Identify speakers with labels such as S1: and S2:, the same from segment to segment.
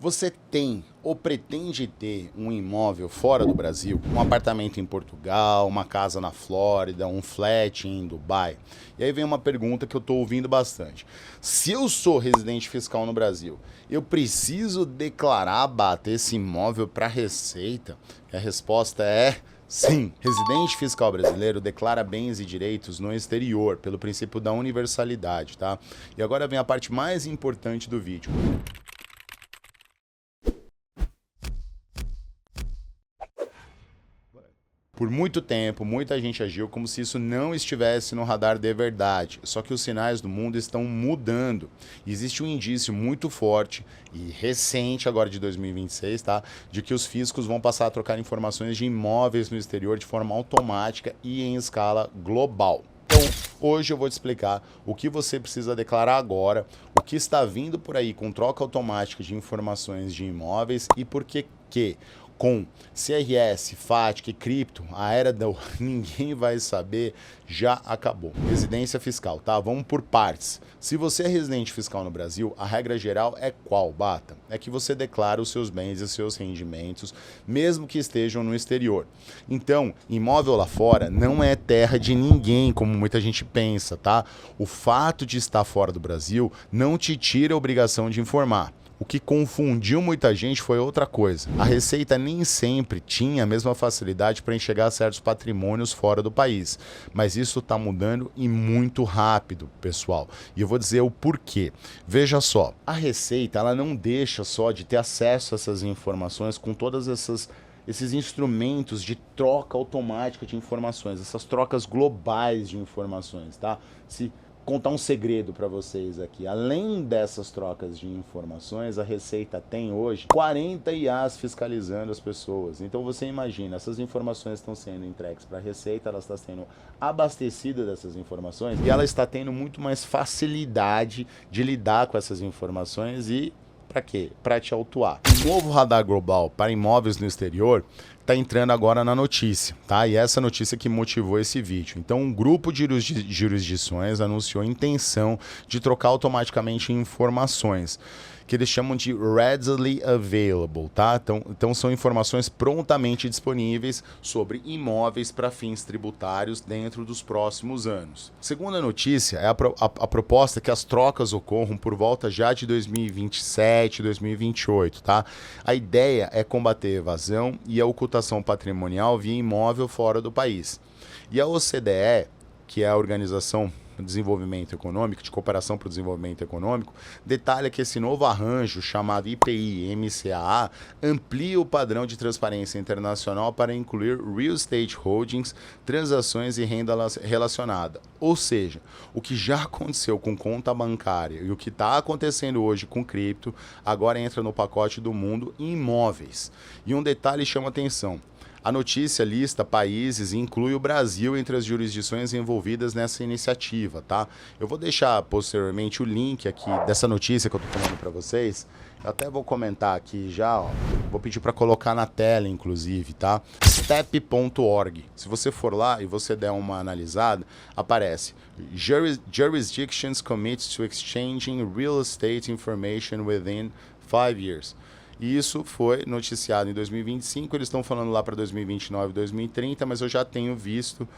S1: Você tem ou pretende ter um imóvel fora do Brasil? Um apartamento em Portugal, uma casa na Flórida, um flat em Dubai? E aí vem uma pergunta que eu estou ouvindo bastante. Se eu sou residente fiscal no Brasil, eu preciso declarar, bater esse imóvel para a Receita? E a resposta é sim. Residente fiscal brasileiro declara bens e direitos no exterior, pelo princípio da universalidade, tá? E agora vem a parte mais importante do vídeo. Por muito tempo, muita gente agiu como se isso não estivesse no radar de verdade. Só que os sinais do mundo estão mudando. Existe um indício muito forte e recente, agora de 2026, tá? De que os fiscos vão passar a trocar informações de imóveis no exterior de forma automática e em escala global. Então, hoje eu vou te explicar o que você precisa declarar agora, o que está vindo por aí com troca automática de informações de imóveis e por que com CRS, FATC, cripto, a era do ninguém vai saber já acabou. Residência fiscal, tá? Vamos por partes. Se você é residente fiscal no Brasil, a regra geral é qual, Bata? É que você declara os seus bens e os seus rendimentos, mesmo que estejam no exterior. Então, imóvel lá fora não é terra de ninguém, como muita gente pensa, tá? O fato de estar fora do Brasil não te tira a obrigação de informar. O que confundiu muita gente foi outra coisa. A Receita nem sempre tinha a mesma facilidade para enxergar certos patrimônios fora do país. Mas isso está mudando e muito rápido, pessoal. E eu vou dizer o porquê. Veja só, a Receita ela não deixa só de ter acesso a essas informações com todas esses instrumentos de troca automática de informações, essas trocas globais de informações, tá? Se contar um segredo para vocês aqui. Além dessas trocas de informações, a Receita tem hoje 40 IAs fiscalizando as pessoas. Então você imagina, essas informações estão sendo entregues para a Receita, ela está sendo abastecida dessas informações e ela está tendo muito mais facilidade de lidar com essas informações e para quê? Para te autuar. O novo radar global para imóveis no exterior está entrando agora na notícia, tá? E essa notícia que motivou esse vídeo. Então, um grupo de jurisdições anunciou a intenção de trocar automaticamente informações, que eles chamam de readily available, tá? Então são informações prontamente disponíveis sobre imóveis para fins tributários dentro dos próximos anos. Segundo a notícia, é a proposta que as trocas ocorram por volta já de 2027, 2028, tá? A ideia é combater a evasão e a ocultação patrimonial via imóvel fora do país. E a OCDE, que é a Organização de Desenvolvimento Econômico, de Cooperação para o Desenvolvimento Econômico, detalha que esse novo arranjo, chamado IPI-MCAA, amplia o padrão de transparência internacional para incluir real estate holdings, transações e renda relacionada. Ou seja, o que já aconteceu com conta bancária e o que está acontecendo hoje com cripto, agora entra no pacote do mundo imóveis. E um detalhe chama atenção. A notícia lista países e inclui o Brasil entre as jurisdições envolvidas nessa iniciativa, tá? Eu vou deixar posteriormente o link aqui dessa notícia que eu tô falando para vocês. Eu até vou comentar aqui já, ó. Vou pedir para colocar na tela, inclusive, tá? Step.org. Se você for lá e você der uma analisada, aparece Jurisdictions commit to exchanging real estate information within 5 years. E isso foi noticiado em 2025, eles estão falando lá para 2029, 2030, mas eu já tenho visto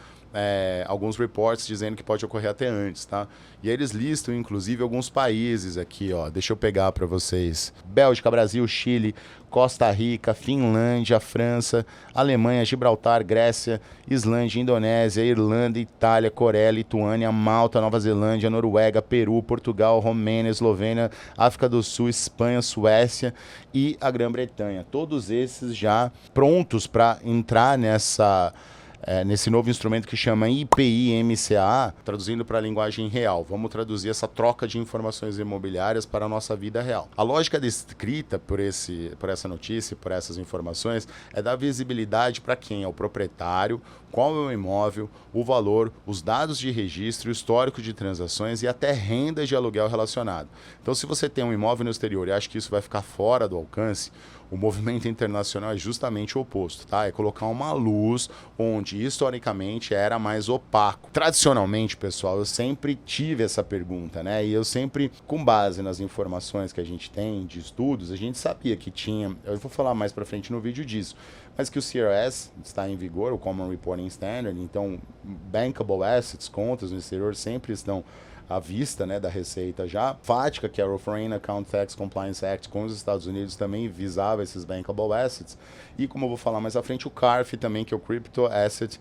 S1: alguns reports dizendo que pode ocorrer até antes, tá? E aí eles listam, inclusive, alguns países aqui, ó. Deixa eu pegar para vocês. Bélgica, Brasil, Chile, Costa Rica, Finlândia, França, Alemanha, Gibraltar, Grécia, Islândia, Indonésia, Irlanda, Itália, Coreia, Lituânia, Malta, Nova Zelândia, Noruega, Peru, Portugal, Romênia, Eslovênia, África do Sul, Espanha, Suécia e a Grã-Bretanha. Todos esses já prontos para entrar nesse novo instrumento que chama IPI-MCAA, traduzindo para a linguagem real. Vamos traduzir essa troca de informações imobiliárias para a nossa vida real. A lógica descrita por essa notícia, por essas informações, é dar visibilidade para quem é o proprietário, qual é o imóvel, o valor, os dados de registro, o histórico de transações e até renda de aluguel relacionado. Então, se você tem um imóvel no exterior e acha que isso vai ficar fora do alcance, o movimento internacional é justamente o oposto, tá? É colocar uma luz onde onde historicamente era mais opaco. Tradicionalmente, pessoal, eu sempre tive essa pergunta, né? E eu sempre, com base nas informações que a gente tem de estudos, a gente sabia que tinha, eu vou falar mais para frente no vídeo disso, mas que o CRS está em vigor, o Common Reporting Standard, então bankable assets, contas no exterior sempre estão à vista, né, da Receita já. FATCA, que é o Foreign Account Tax Compliance Act, com os Estados Unidos também visava esses bankable assets. E como eu vou falar mais à frente, o CARF também, que é o Crypto Asset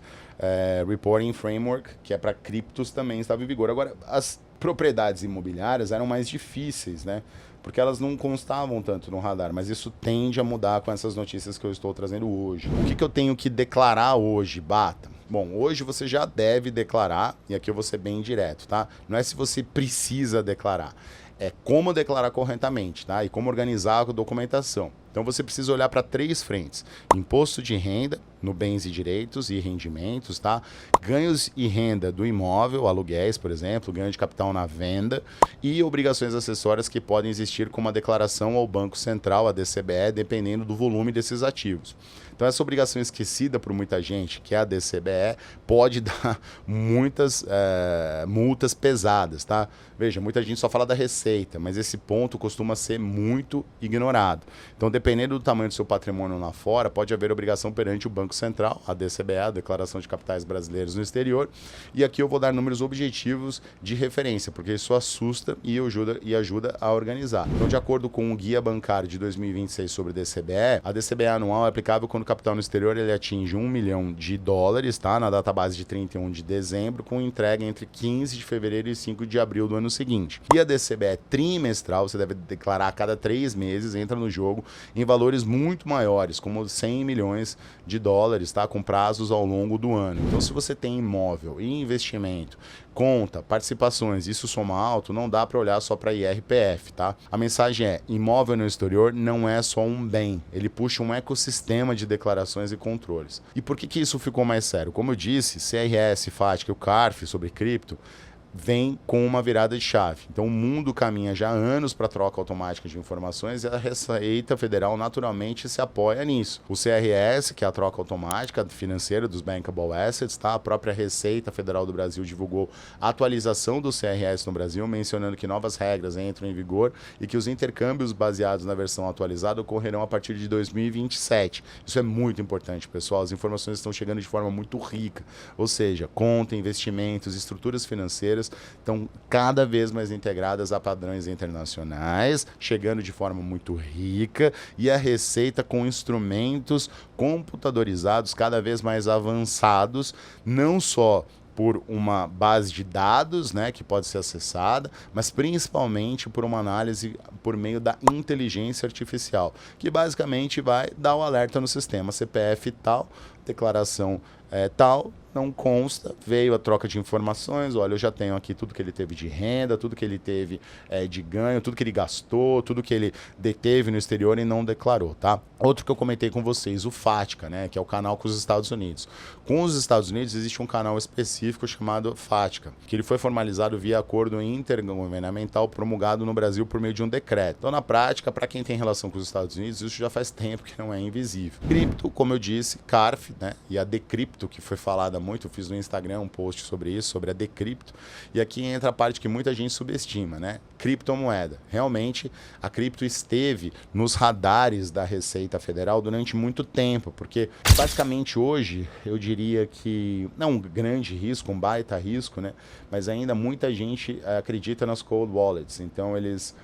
S1: Reporting Framework, que é para criptos, também estava em vigor. Agora, as propriedades imobiliárias eram mais difíceis, né? Porque elas não constavam tanto no radar, mas isso tende a mudar com essas notícias que eu estou trazendo hoje. O que eu tenho que declarar hoje, Bata? Bom, hoje você já deve declarar, e aqui eu vou ser bem direto, tá? Não é se você precisa declarar, é como declarar corretamente, tá? E como organizar a documentação. Então você precisa olhar para 3 frentes: imposto de renda no bens e direitos e rendimentos, tá? Ganhos e renda do imóvel, aluguéis, por exemplo, ganho de capital na venda e obrigações acessórias que podem existir com uma declaração ao Banco Central, a DCBE, dependendo do volume desses ativos. Então essa obrigação esquecida por muita gente, que é a DCBE, pode dar muitas multas pesadas, tá? Veja, muita gente só fala da receita, mas esse ponto costuma ser muito ignorado. Então, dependendo do tamanho do seu patrimônio lá fora, pode haver obrigação perante o Banco Central, a DCBE, a Declaração de Capitais Brasileiros no Exterior. E aqui eu vou dar números objetivos de referência, porque isso assusta e ajuda a organizar. Então, de acordo com o Guia Bancário de 2026 sobre DCBE, a DCBE anual é aplicável quando o capital no exterior ele atinge $1 milhão, tá? Na data base de 31 de dezembro, com entrega entre 15 de fevereiro e 5 de abril do ano seguinte. E a DCBE trimestral, você deve declarar a cada 3 meses, entra no jogo em valores muito maiores, como $100 milhões, tá? Com prazos ao longo do ano. Então, se você tem imóvel e investimento, conta, participações, isso soma alto, não dá para olhar só para IRPF, tá? A mensagem é: imóvel no exterior não é só um bem, ele puxa um ecossistema de declarações e controles. E por que isso ficou mais sério? Como eu disse, CRS, FATCA, o CARF sobre cripto vem com uma virada de chave. Então o mundo caminha já há anos para troca automática de informações e a Receita Federal naturalmente se apoia nisso. O CRS, que é a troca automática financeira dos bankable assets, tá? A própria Receita Federal do Brasil divulgou a atualização do CRS no Brasil, mencionando que novas regras entram em vigor e que os intercâmbios baseados na versão atualizada ocorrerão a partir de 2027. Isso é muito importante, pessoal. As informações estão chegando de forma muito rica, ou seja, conta, investimentos, estruturas financeiras estão cada vez mais integradas a padrões internacionais, chegando de forma muito rica, e a Receita com instrumentos computadorizados cada vez mais avançados, não só por uma base de dados, né, que pode ser acessada, mas principalmente por uma análise por meio da inteligência artificial, que basicamente vai dar o alerta no sistema: CPF tal, declaração tal, não consta, veio a troca de informações, olha, eu já tenho aqui tudo que ele teve de renda, tudo que ele teve de ganho, tudo que ele gastou, tudo que ele deteve no exterior e não declarou, tá? Outro que eu comentei com vocês, o FATCA, né, que é o canal com os Estados Unidos. Com os Estados Unidos existe um canal específico chamado FATCA, que ele foi formalizado via acordo intergovernamental promulgado no Brasil por meio de um decreto. Então, na prática, para quem tem relação com os Estados Unidos, isso já faz tempo que não é invisível. Cripto, como eu disse, CARF, né, e a Decrypto, que foi falada muito, eu fiz no Instagram um post sobre isso, sobre a Decrypto, e aqui entra a parte que muita gente subestima, né? Criptomoeda. Realmente, a cripto esteve nos radares da Receita Federal durante muito tempo, porque basicamente hoje, eu diria que não um grande risco, um baita risco, né? Mas ainda muita gente acredita nas cold wallets, então eles...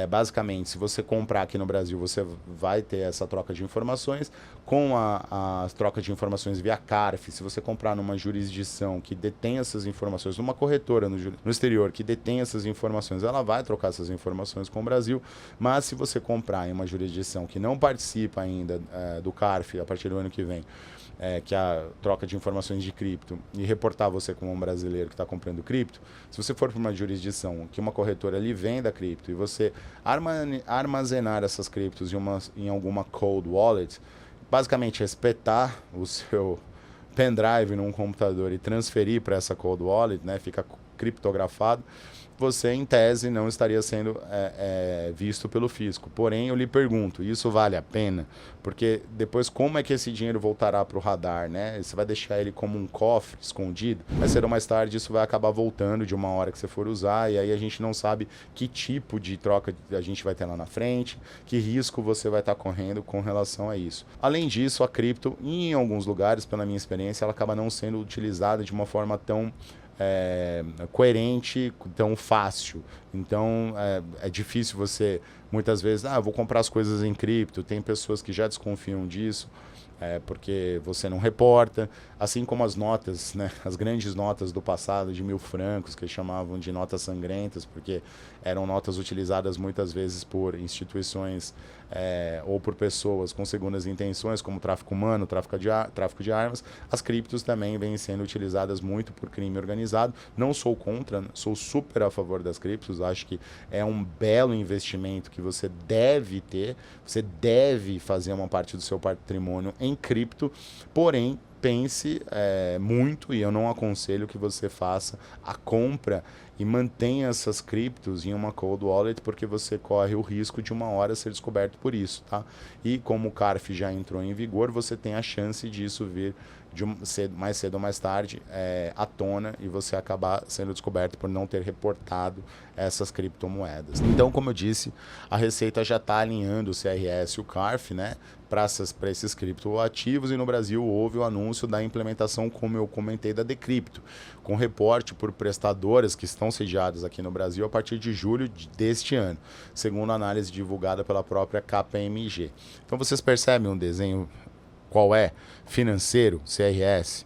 S1: basicamente, se você comprar aqui no Brasil, você vai ter essa troca de informações. Com a troca de informações via CARF, se você comprar numa jurisdição que detém essas informações, numa corretora no exterior que detém essas informações, ela vai trocar essas informações com o Brasil. Mas se você comprar em uma jurisdição que não participa ainda do CARF a partir do ano que vem, que é a troca de informações de cripto, e reportar você como um brasileiro que está comprando cripto, se você for para uma jurisdição que uma corretora lhe venda cripto e você armazenar essas criptos em alguma cold wallet, basicamente espetar o seu pendrive num computador e transferir para essa cold wallet, né, fica criptografado, você, em tese, não estaria sendo visto pelo fisco. Porém, eu lhe pergunto, isso vale a pena? Porque depois, como é que esse dinheiro voltará para o radar, né? Você vai deixar ele como um cofre escondido? Mas cedo ou mais tarde, isso vai acabar voltando de uma hora que você for usar, e aí a gente não sabe que tipo de troca a gente vai ter lá na frente, que risco você vai estar correndo com relação a isso. Além disso, a cripto, em alguns lugares, pela minha experiência, ela acaba não sendo utilizada de uma forma tão coerente, tão fácil. Então é difícil você, muitas vezes, eu vou comprar as coisas em cripto. Tem pessoas que já desconfiam disso, porque você não reporta, assim como as notas, né, as grandes notas do passado de 1.000 francos, que chamavam de notas sangrentas, porque eram notas utilizadas muitas vezes por instituições ou por pessoas com segundas intenções, como tráfico humano, tráfico de armas. As criptos também vêm sendo utilizadas muito por crime organizado. Não sou contra, sou super a favor das criptos, acho que é um belo investimento que você deve ter, você deve fazer uma parte do seu patrimônio em cripto, porém, pense muito, e eu não aconselho que você faça a compra e mantenha essas criptos em uma cold wallet, porque você corre o risco de uma hora ser descoberto por isso, tá? E como o CARF já entrou em vigor, você tem a chance disso vir mais cedo ou mais tarde à tona, e você acabar sendo descoberto por não ter reportado essas criptomoedas. Então, como eu disse, a Receita já está alinhando o CRS e o CARF, né, para esses criptoativos, e no Brasil houve o anúncio da implementação, como eu comentei, da Decrypto, com reporte por prestadoras que estão sediadas aqui no Brasil a partir de julho deste ano, segundo a análise divulgada pela própria KPMG. Então vocês percebem um desenho qual é? Financeiro, CRS,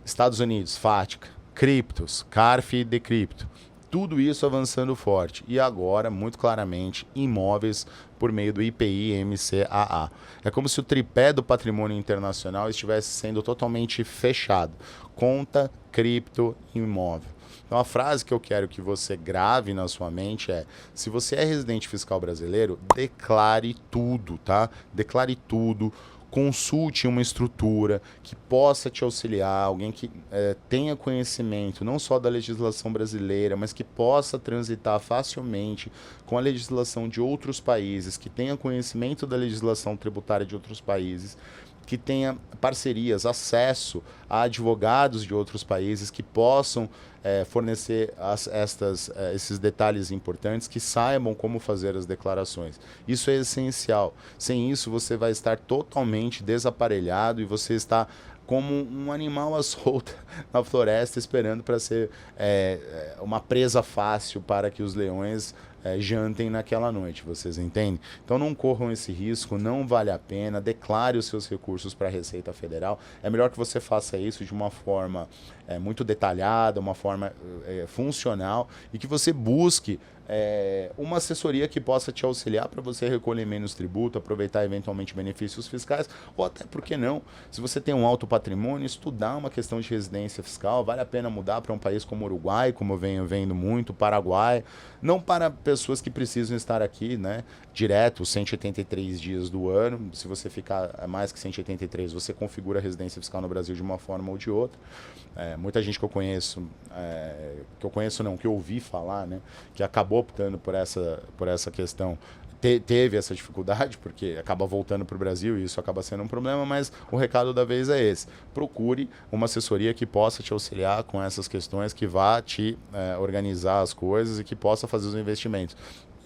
S1: Estados Unidos, FATCA, criptos, CARF e Decrypto. Tudo isso avançando forte. E agora, muito claramente, imóveis por meio do IPI MCAA. É como se o tripé do patrimônio internacional estivesse sendo totalmente fechado. Conta, cripto e imóvel. Então a frase que eu quero que você grave na sua mente é: se você é residente fiscal brasileiro, declare tudo, tá? Declare tudo. Consulte uma estrutura que possa te auxiliar, alguém que tenha conhecimento não só da legislação brasileira, mas que possa transitar facilmente com a legislação de outros países, que tenha conhecimento da legislação tributária de outros países, que tenha parcerias, acesso a advogados de outros países que possam fornecer esses detalhes importantes, que saibam como fazer as declarações. Isso é essencial. Sem isso, você vai estar totalmente desaparelhado e você está como um animal à solta na floresta, esperando para ser uma presa fácil para que os leões jantem naquela noite, vocês entendem? Então não corram esse risco, não vale a pena, declare os seus recursos para a Receita Federal. É melhor que você faça isso de uma forma muito detalhada, uma forma funcional, e que você busque uma assessoria que possa te auxiliar para você recolher menos tributo, aproveitar eventualmente benefícios fiscais, ou até, por que não, se você tem um alto patrimônio, estudar uma questão de residência fiscal. Vale a pena mudar para um país como o Uruguai, como eu venho vendo muito, Paraguai, não para pessoas que precisam estar aqui, né, direto, 183 dias do ano. Se você ficar mais que 183, você configura a residência fiscal no Brasil de uma forma ou de outra. Muita gente que eu conheço, que eu ouvi falar, né, que acabou optando por essa questão, teve essa dificuldade, porque acaba voltando para o Brasil e isso acaba sendo um problema, mas o recado da vez é esse: procure uma assessoria que possa te auxiliar com essas questões, que vá te organizar as coisas e que possa fazer os investimentos.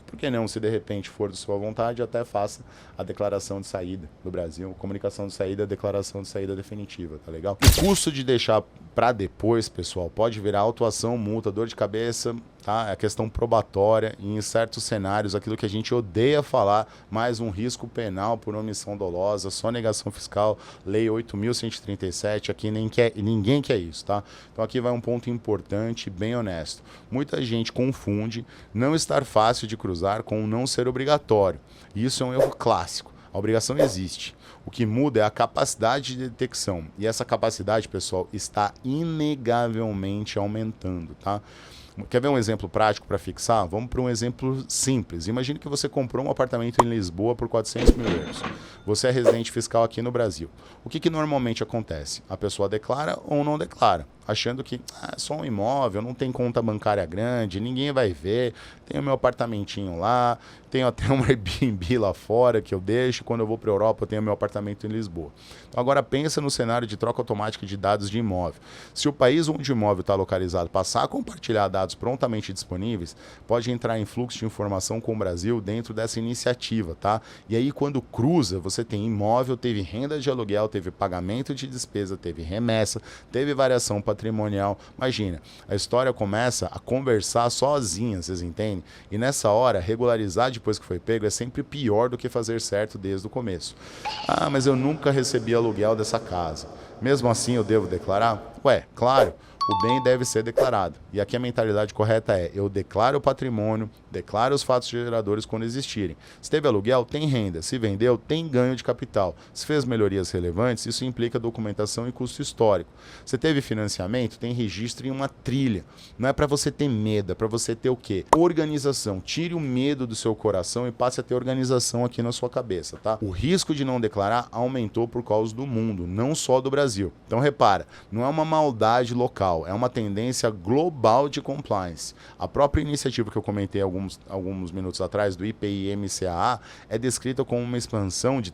S1: Por que não, se de repente for de sua vontade, até faça a declaração de saída do Brasil, comunicação de saída, declaração de saída definitiva, tá legal? O custo de deixar para depois, pessoal, pode virar autuação, multa, dor de cabeça, tá? É questão probatória e, em certos cenários, aquilo que a gente odeia falar, mais um risco penal por omissão dolosa, sonegação fiscal, lei 8.137, aqui ninguém quer isso, tá? Então aqui vai um ponto importante, bem honesto. Muita gente confunde não estar fácil de cruzar com não ser obrigatório. E isso é um erro clássico. A obrigação existe. O que muda é a capacidade de detecção. E essa capacidade, pessoal, está inegavelmente aumentando, tá? Quer ver um exemplo prático para fixar? Vamos para um exemplo simples. Imagine que você comprou um apartamento em Lisboa por 400 mil euros. Você é residente fiscal aqui no Brasil. O que normalmente acontece? A pessoa declara ou não declara. achando que é só um imóvel, não tem conta bancária grande, ninguém vai ver, tem o meu apartamentinho lá, tenho até um Airbnb lá fora que eu deixo, quando eu vou para a Europa eu tenho meu apartamento em Lisboa. Então agora pensa no cenário de troca automática de dados de imóvel. Se o país onde o imóvel está localizado passar a compartilhar dados prontamente disponíveis, pode entrar em fluxo de informação com o Brasil dentro dessa iniciativa, tá? E aí quando cruza, você tem imóvel, teve renda de aluguel, teve pagamento de despesa, teve remessa, teve variação patrimonial. Imagina, a história começa a conversar sozinha, vocês entendem? E nessa hora, regularizar depois que foi pego é sempre pior do que fazer certo desde o começo. Ah, mas eu nunca recebi aluguel dessa casa. Mesmo assim eu devo declarar? Ué, claro. O bem deve ser declarado. E aqui a mentalidade correta é: eu declaro o patrimônio, declaro os fatos geradores quando existirem. Se teve aluguel, tem renda. Se vendeu, tem ganho de capital. Se fez melhorias relevantes, isso implica documentação e custo histórico. Se teve financiamento, tem registro em uma trilha. Não é para você ter medo, é para você ter o quê? Organização. Tire o medo do seu coração e passe a ter organização aqui na sua cabeça, tá? O risco de não declarar aumentou por causa do mundo, não só do Brasil. Então repara, não é uma maldade local. É uma tendência global de compliance. A própria iniciativa que eu comentei alguns minutos atrás, do IPI-MCAA, é descrita como uma expansão de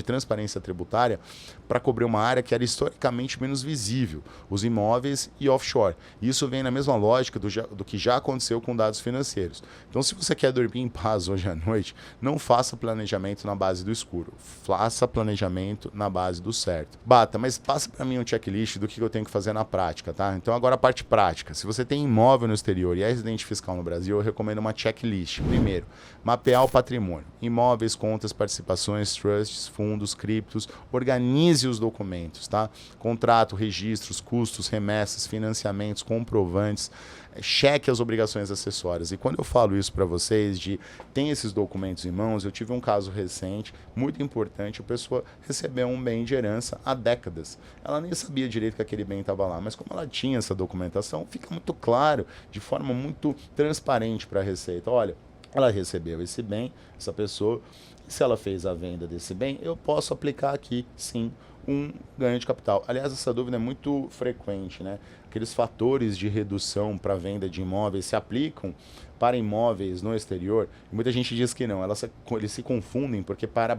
S1: transparência tributária para cobrir uma área que era historicamente menos visível, os imóveis e offshore. Isso vem na mesma lógica do que já aconteceu com dados financeiros. Então, se você quer dormir em paz hoje à noite, não faça planejamento na base do escuro. Faça planejamento na base do certo. Bata, mas passa para mim um checklist do que eu tenho que fazer na prática, tá? Então agora a parte prática. Se você tem imóvel no exterior e é residente fiscal no Brasil, eu recomendo uma checklist. Primeiro, mapear o patrimônio. Imóveis, contas, participações, trusts, fundos, criptos. Organize os documentos, tá? Contrato, registros, custos, remessas, financiamentos, comprovantes. Cheque as obrigações acessórias. E quando eu falo isso para vocês de tem esses documentos em mãos, eu tive um caso recente, muito importante, a pessoa recebeu um bem de herança há décadas. Ela nem sabia direito que aquele bem estava lá, mas como ela tinha essa documentação, fica muito claro, de forma muito transparente para a Receita. Olha, ela recebeu esse bem, essa pessoa, e se ela fez a venda desse bem, eu posso aplicar aqui, sim, um ganho de capital. Aliás, essa dúvida é muito frequente, né? Aqueles fatores de redução para venda de imóveis se aplicam para imóveis no exterior? E muita gente diz que não. Eles se confundem porque para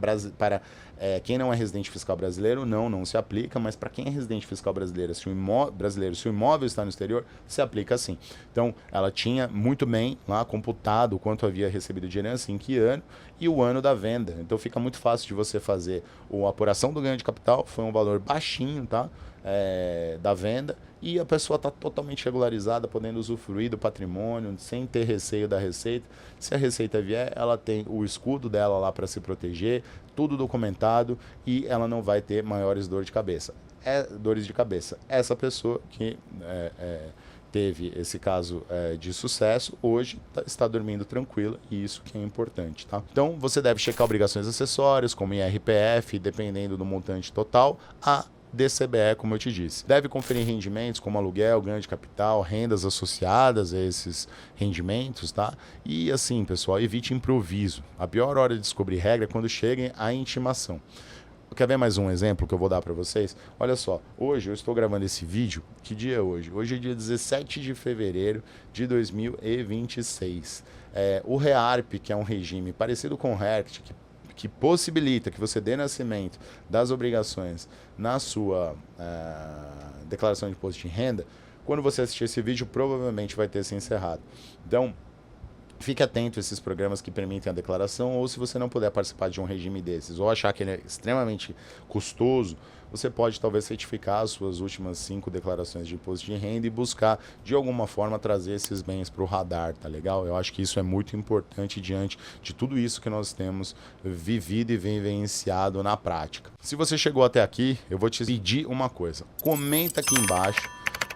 S1: quem não é residente fiscal brasileiro, não se aplica, mas para quem é residente fiscal brasileiro, se o imóvel está no exterior, se aplica sim. Então, ela tinha muito bem lá computado o quanto havia recebido de herança, em que ano, e o ano da venda. Então, fica muito fácil de você fazer a apuração do ganho de capital, foi um valor baixinho, tá? Da venda, e a pessoa está totalmente regularizada, podendo usufruir do patrimônio, sem ter receio da Receita. Se a Receita vier, ela tem o escudo dela lá para se proteger, tudo documentado, e ela não vai ter maiores dores de cabeça. Essa pessoa que teve esse caso de sucesso, hoje está dormindo tranquila, e isso que é importante, tá? Então, você deve checar obrigações acessórias, como IRPF, dependendo do montante total, a DCBE, como eu te disse. Deve conferir rendimentos como aluguel, ganho de capital, rendas associadas a esses rendimentos, tá? E assim, pessoal, evite improviso. A pior hora de descobrir regra é quando cheguem à intimação. Quer ver mais um exemplo que eu vou dar para vocês? Olha só, hoje eu estou gravando esse vídeo. Que dia é hoje? Hoje é dia 17 de fevereiro de 2026. O REARP, que é um regime parecido com o RECT, que possibilita que você dê nascimento das obrigações na sua declaração de imposto de renda, quando você assistir esse vídeo, provavelmente vai ter se encerrado. Então, fique atento a esses programas que permitem a declaração, ou se você não puder participar de um regime desses, ou achar que ele é extremamente custoso, você pode talvez certificar as suas últimas 5 declarações de imposto de renda e buscar, de alguma forma, trazer esses bens para o radar, tá legal? Eu acho que isso é muito importante diante de tudo isso que nós temos vivido e vivenciado na prática. Se você chegou até aqui, eu vou te pedir uma coisa. Comenta aqui embaixo,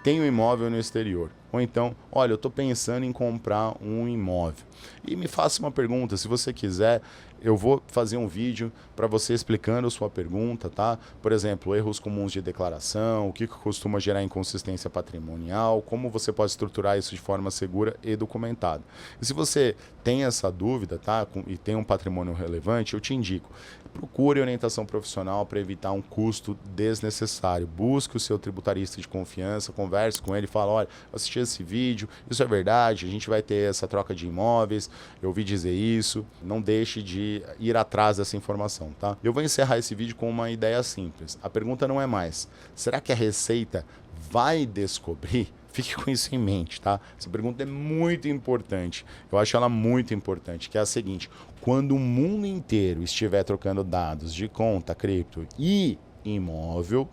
S1: tem um imóvel no exterior. Ou então, olha, eu estou pensando em comprar um imóvel. E me faça uma pergunta, se você quiser, eu vou fazer um vídeo para você explicando a sua pergunta, tá? Por exemplo, erros comuns de declaração, o que costuma gerar inconsistência patrimonial, como você pode estruturar isso de forma segura e documentada. E se você tem essa dúvida, tá? E tem um patrimônio relevante, eu te indico, procure orientação profissional para evitar um custo desnecessário. Busque o seu tributarista de confiança, converse com ele, fala, olha, eu assisti esse vídeo, isso é verdade, a gente vai ter essa troca de imóveis, eu ouvi dizer isso, não deixe de ir atrás dessa informação, tá? Eu vou encerrar esse vídeo com uma ideia simples. A pergunta não é mais, será que a Receita vai descobrir? Fique com isso em mente, tá? Essa pergunta é muito importante. Eu acho ela muito importante, que é a seguinte: quando o mundo inteiro estiver trocando dados de conta, cripto e imóvel,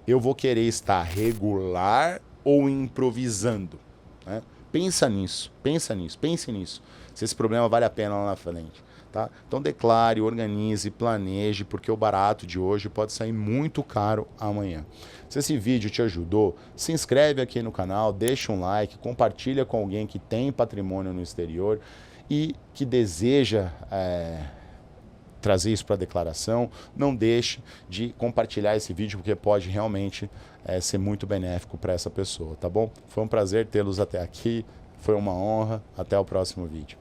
S1: eu vou querer estar regular ou improvisando, né? Pense nisso. Se esse problema vale a pena lá na frente. Tá? Então declare, organize, planeje, porque o barato de hoje pode sair muito caro amanhã. Se esse vídeo te ajudou, se inscreve aqui no canal, deixa um like, compartilha com alguém que tem patrimônio no exterior e que deseja trazer isso para a declaração. Não deixe de compartilhar esse vídeo, porque pode realmente ser muito benéfico para essa pessoa, tá bom? Foi um prazer tê-los até aqui, foi uma honra, até o próximo vídeo.